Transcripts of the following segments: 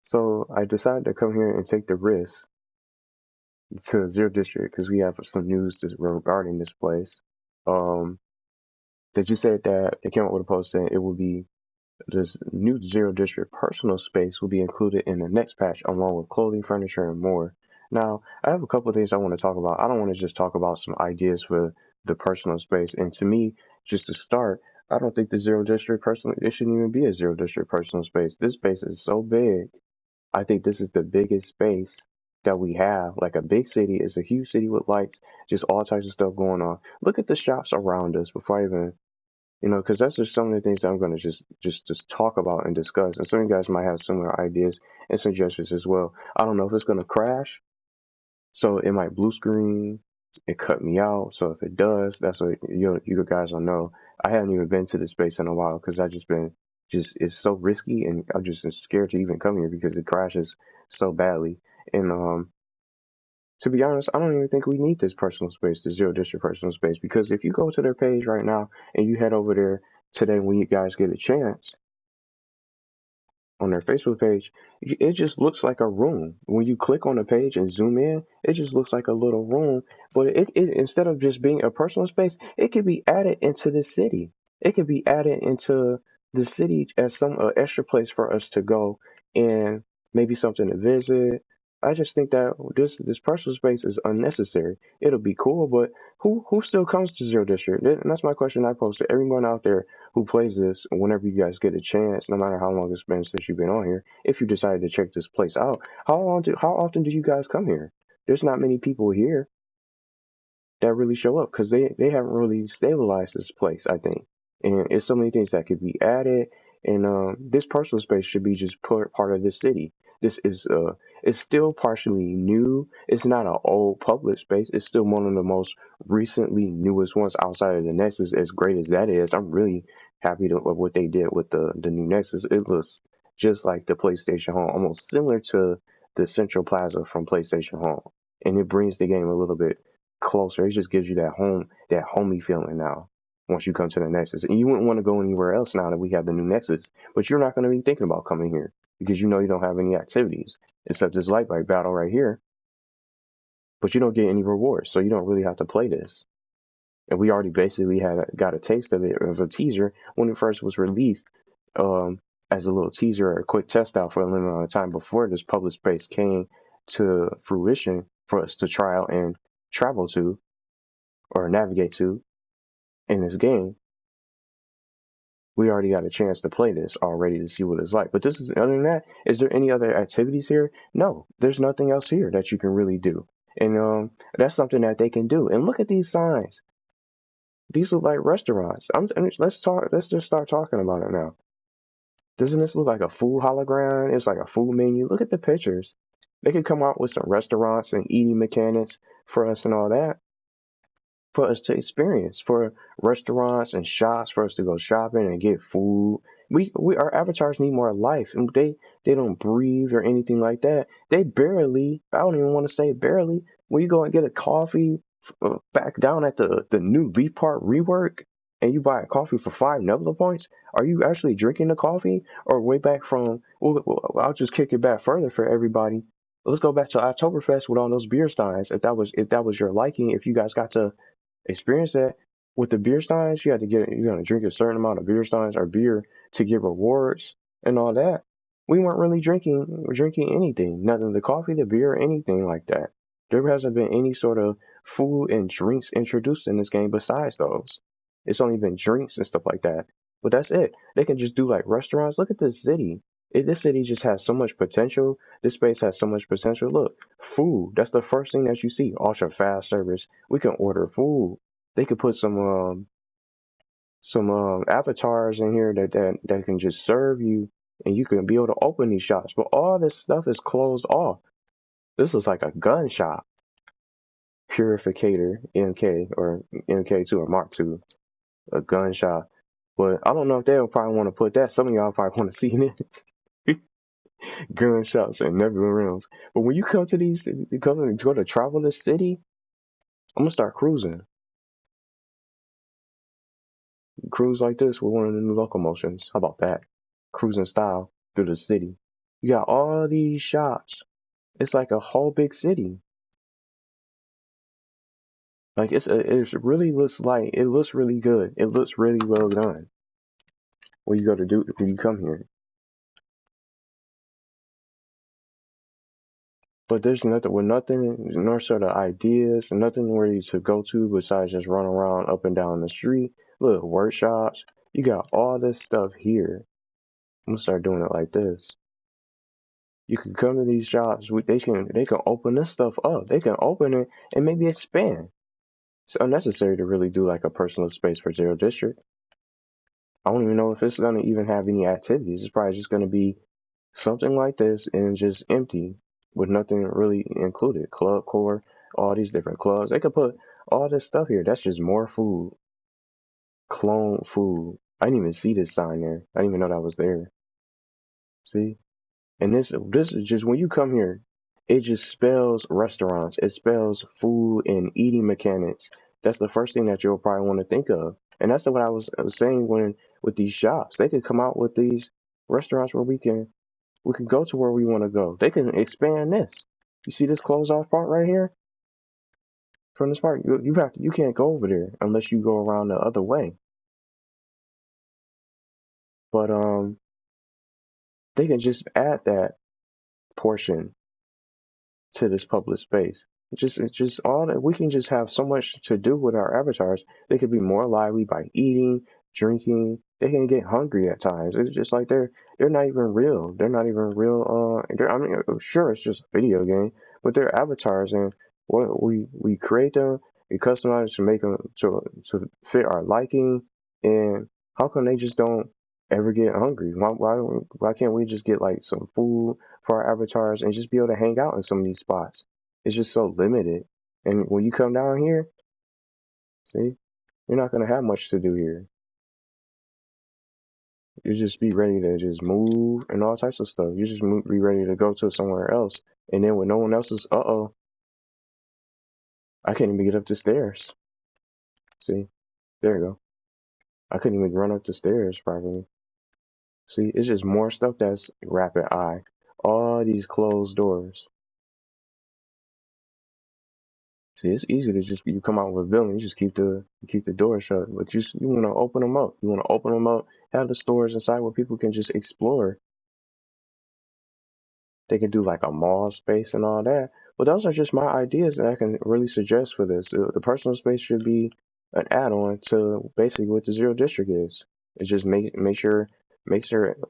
So I decided to come here and take the risk to Zero District because we have some news regarding this place. Um, that you said that they came up with a post saying it will be this new Zero District personal space will be included in the next patch along with clothing, furniture, and more. Now, I have a couple of things I want to talk about. I don't want to just talk about some ideas for the personal space. And to me, just to start, I don't think the Zero District personal, it shouldn't even be a Zero District personal space. This space is so big. I think this is the biggest space that we have. Like a big city is a huge city with lights, just all types of stuff going on. Look at the shops around us before I even because that's just some of the things that I'm going to just talk about and discuss. And some of you guys might have similar ideas and suggestions as well. I don't know if it's going to crash, so it might blue screen and cut me out. So if it does, that's what you guys will know. I haven't even been to this space in a while because I just been it's so risky and I'm just scared to even come here because it crashes so badly. And to be honest, I don't even think we need this personal space, the Zero District personal space, because if you go to their page right now and you head over there today when you guys get a chance on their Facebook page, it just looks like a room. When you click on the page and zoom in, it just looks like a little room. But it instead of just being a personal space, it could be added into the city. It could be added into the city as some extra place for us to go and maybe something to visit. I just think that this personal space is unnecessary. It'll be cool, but who still comes to Zero District? And that's my question I pose to everyone out there who plays this. Whenever you guys get a chance, no matter how long it's been since you've been on here, if you decided to check this place out, how often do you guys come here? There's not many people here that really show up because they haven't really stabilized this place, I think. And it's so many things that could be added. And this personal space should be just part of this city. This is it's still partially new. It's not an old public space. It's still one of the most recently newest ones outside of the Nexus. As great as that is, I'm really happy with what they did with the new Nexus. It looks just like the PlayStation Home, almost similar to the Central Plaza from PlayStation Home, and it brings the game a little bit closer. It just gives you that homey feeling now once you come to the Nexus. And you wouldn't want to go anywhere else now that we have the new Nexus, but you're not going to be thinking about coming here because you know you don't have any activities except this light bike battle right here, but you don't get any rewards, so you don't really have to play this. And we already basically got a taste of it as a teaser when it first was released, as a little teaser or a quick test out for a limited amount of time before this public space came to fruition for us to try out and travel to or navigate to in this game. We already got a chance to play this already to see what it's like. But this is, other than that, is there any other activities here? No, there's nothing else here that you can really do. And that's something that they can do. And look at these signs. These look like restaurants. Let's just start talking about it now. Doesn't this look like a food hologram? It's like a food menu. Look at the pictures. They could come out with some restaurants and eating mechanics for us and all that, for us to experience, for restaurants and shops, for us to go shopping and get food. Our avatars need more life, and they don't breathe or anything like that. They barely, I don't even want to say barely, when you go and get a coffee back down at the new V Part rework, and you buy a coffee for 5 Nebula points, are you actually drinking the coffee? Or way back from, well, I'll just kick it back further for everybody. Let's go back to Oktoberfest with all those beer steins. If that was your liking, if you guys got to experience that with the beer steins, you're gonna drink a certain amount of beer steins or beer to get rewards and all that. We weren't really drinking anything, nothing, the coffee, the beer, anything like that. There hasn't been any sort of food and drinks introduced in this game besides those. It's only been drinks and stuff like that. But that's it. They can just do like restaurants. Look at this city. This city just has so much potential. This space has so much potential. Look, food. That's the first thing that you see. Ultra fast service. We can order food. They could put some avatars in here that can just serve you, and you can be able to open these shops. But all this stuff is closed off. This looks like a gun shop. Purificator MK or MK2 or Mark II. A gun shop. But I don't know if they'll probably want to put that. Some of y'all probably want to see it. Gun shops and Nebula Realms. But when you come to go to travel this city, I'm gonna start cruising. Cruise like this with one of the new locomotions. How about that? Cruising style through the city. You got all these shops. It's like a whole big city. Like it really looks like it looks really good. It looks really well done when you come here. But there's nothing, no sort of ideas, nothing where you to go to besides just run around up and down the street. Look, workshops. You got all this stuff here. I'm gonna start doing it like this. You can come to these shops. They can open this stuff up. They can open it and maybe expand. It's unnecessary to really do like a personal space for Zero District. I don't even know if it's gonna even have any activities. It's probably just gonna be something like this and just empty with nothing really included. Club core, all these different clubs. They could put all this stuff here. That's just more food. Clone food. I didn't even see this sign there. I didn't even know that was there. See? And this is just when you come here, it just spells restaurants. It spells food and eating mechanics. That's the first thing that you'll probably want to think of. And that's what I was saying when with these shops. They could come out with these restaurants where we can go to where we want to go. They can expand this. You see this closed off part right here? From this part, you can't go over there unless you go around the other way. But they can just add that portion to this public space. It's just all that we can just have so much to do with our avatars. They could be more lively by eating, drinking. They can get hungry at times. It's just like they're not even real. They're not even real. I mean, sure, it's just a video game, but they're avatars, and what we create them, we customize to make them to fit our liking. And how come they just don't ever get hungry? Why can't we just get like some food for our avatars and just be able to hang out in some of these spots? It's just so limited. And when you come down here, see, you're not gonna have much to do here. You just be ready to just move and all types of stuff. You just be ready to go to somewhere else. And then when no one else is, I can't even get up the stairs. See, there you go. I couldn't even run up the stairs properly. See, it's just more stuff that's rapid eye. All these closed doors. See, it's easy to just you come out with a building, you just keep the door shut. But you want to open them up. You want to open them up, have the stores inside where people can just explore. They can do like a mall space and all that. But those are just my ideas that I can really suggest for this. The personal space should be an add-on to basically what the Zero District is. It's just make sure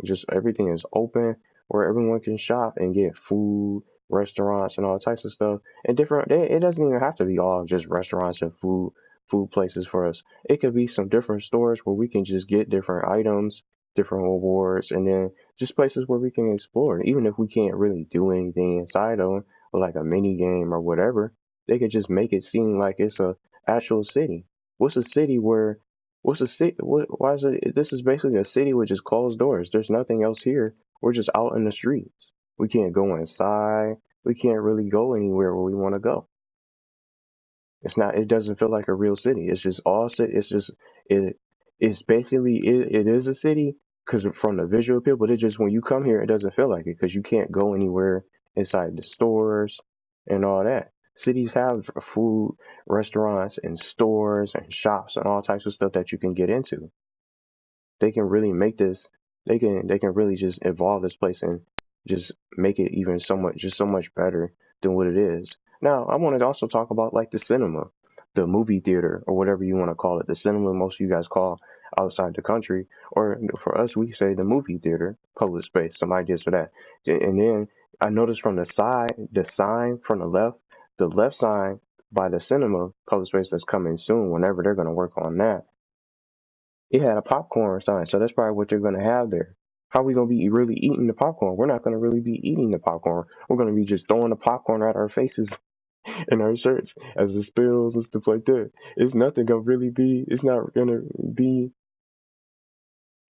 just everything is open where everyone can shop and get food, restaurants, and all types of stuff. And it doesn't even have to be all just restaurants and food places for us. It could be some different stores where we can just get different items, different rewards, and then just places where we can explore. Even if we can't really do anything inside of them, or like a mini game or whatever, they could just make it seem like it's a actual city. What's a city where? What's a city? Why is it? This is basically a city with just closed doors. There's nothing else here. We're just out in the streets. We can't go inside. We can't really go anywhere where we want to go. It's not. It doesn't feel like a real city. It's just all city. It's just it. It's basically it is a city because from the visual appeal, but it just when you come here, it doesn't feel like it because you can't go anywhere inside the stores and all that. Cities have food, restaurants, and stores and shops and all types of stuff that you can get into. They can really make this. They can really just evolve this place and just make it even so much better than what it is. Now, I want to also talk about like the cinema, the movie theater, or whatever you want to call it. The cinema most of you guys call outside the country, or for us, we say the movie theater, public space. Some ideas for that. And then I noticed from the side, the sign from the left sign by the cinema public space that's coming soon. Whenever they're going to work on that, it had a popcorn sign, so that's probably what they're going to have there. How are we going to be really eating the popcorn? We're not going to really be eating the popcorn. We're going to be just throwing the popcorn at our faces and our shirts as it spills and stuff like that. It's not going to be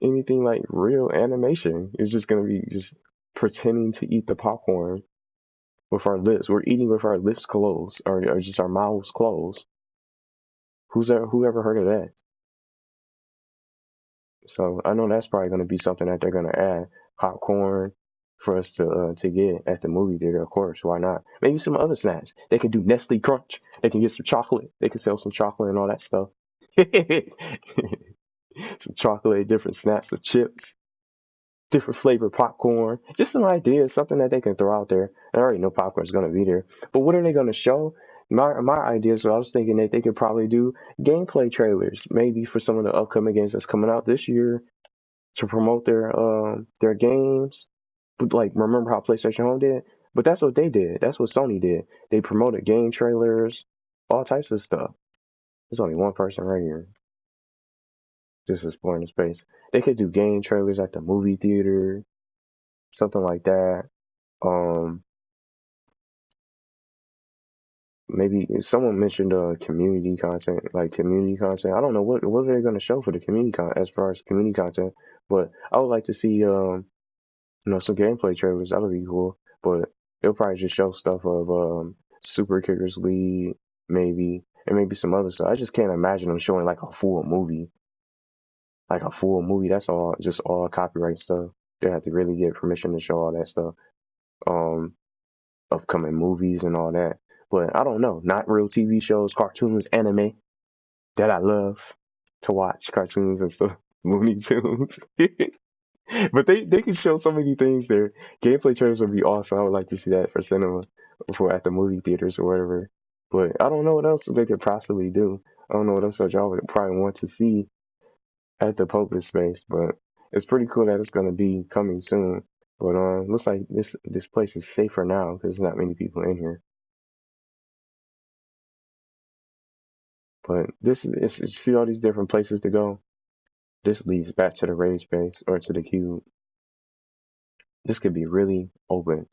anything like real animation. It's just going to be just pretending to eat the popcorn with our lips. We're eating with our lips closed or just our mouths closed. Who ever heard of that? So I know that's probably going to be something that they're going to add. Popcorn, for us to get at the movie theater. Of course, why not? Maybe some other snacks. They can do Nestle Crunch. They can get some chocolate. They can sell some chocolate and all that stuff. Some chocolate, different snacks of chips, different flavored popcorn. Just some ideas, something that they can throw out there. I already know popcorn's gonna be there, but what are they gonna show? My ideas. So I was thinking that they could probably do gameplay trailers, maybe for some of the upcoming games that's coming out this year to promote their games. But like, remember how PlayStation Home did? But that's what they did. That's what Sony did. They promoted game trailers, all types of stuff. There's only one person right here, just exploring the space. They could do game trailers at the movie theater, something like that. Maybe someone mentioned community content, like community content. I don't know what are they gonna show for the community content as far as community content, but I would like to see some gameplay trailers. That would be cool. But they'll probably just show stuff of Super Kickers League, maybe, and maybe some other stuff. I just can't imagine them showing like a full movie. Like a full movie, that's all just all copyright stuff. They have to really get permission to show all that stuff. Upcoming movies and all that. But I don't know. Not real TV shows, cartoons, anime that I love to watch, cartoons and stuff. Looney Tunes. But they can show so many things there. Gameplay trailers would be awesome. I would like to see that for cinema, for at the movie theaters or whatever. But I don't know what else they could possibly do. I don't know what else y'all would probably want to see at the public space. But it's pretty cool that it's gonna be coming soon. But looks like this place is safer now because there's not many people in here. But this is, you see all these different places to go. This leads back to the raid space or to the cube. This could be really opened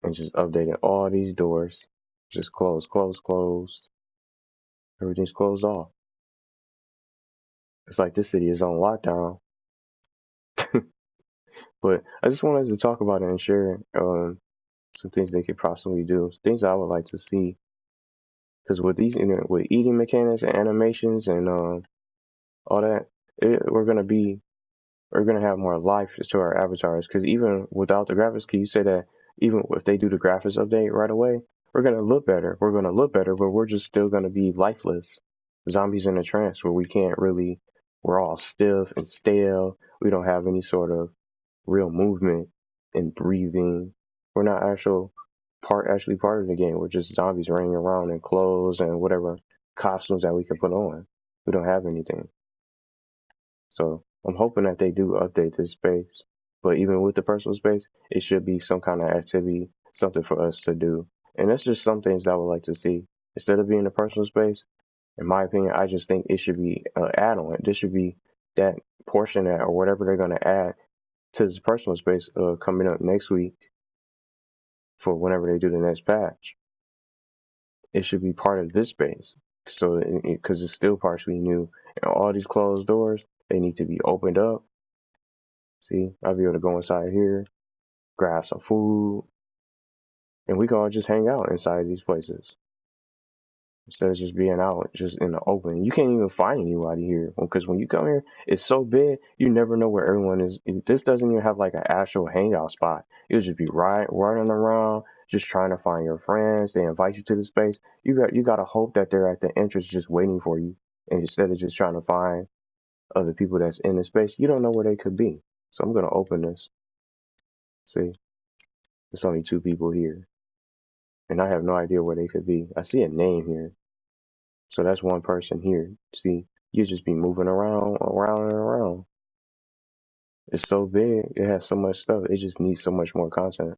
and just updated all these doors. Just closed. Everything's closed off. It's like this city is on lockdown. But I just wanted to talk about it and share some things they could possibly do. Things I would like to see. Because with these, with eating mechanics and animations and all that, we're gonna have more life to our avatars. Because even without the graphics, can you say that even if they do the graphics update right away, we're gonna look better. We're gonna look better, but we're just still gonna be lifeless, zombies in a trance where we can't really. We're all stiff and stale. We don't have any sort of real movement and breathing. We're not actually part of the game. We're just zombies running around in clothes and whatever costumes that we can put on. We don't have anything. So I'm hoping that they do update this space. But even with the personal space, it should be some kind of activity, something for us to do. And that's just some things I would like to see. Instead of being a personal space, in my opinion, I just think it should be an add-on. This should be that portion that or whatever they're going to add to this personal space coming up next week for whenever they do the next patch. It should be part of this space. So, because it's still partially new. And all these closed doors, they need to be opened up. See, I'll be able to go inside here, grab some food, and we can all just hang out inside these places. Instead of just being out just in the open. You can't even find anybody here. Because when you come here, it's so big, you never know where everyone is. This doesn't even have like an actual hangout spot. You'll just be running around, just trying to find your friends. They invite you to the space. You gotta hope that they're at the entrance just waiting for you. And instead of just trying to find other people that's in the space, you don't know where they could be. So I'm gonna open this. See? There's only 2 people here. And I have no idea where they could be. I see a name here. So that's one person here. See, you just be moving around and around. It's so big. It has so much stuff. It just needs so much more content.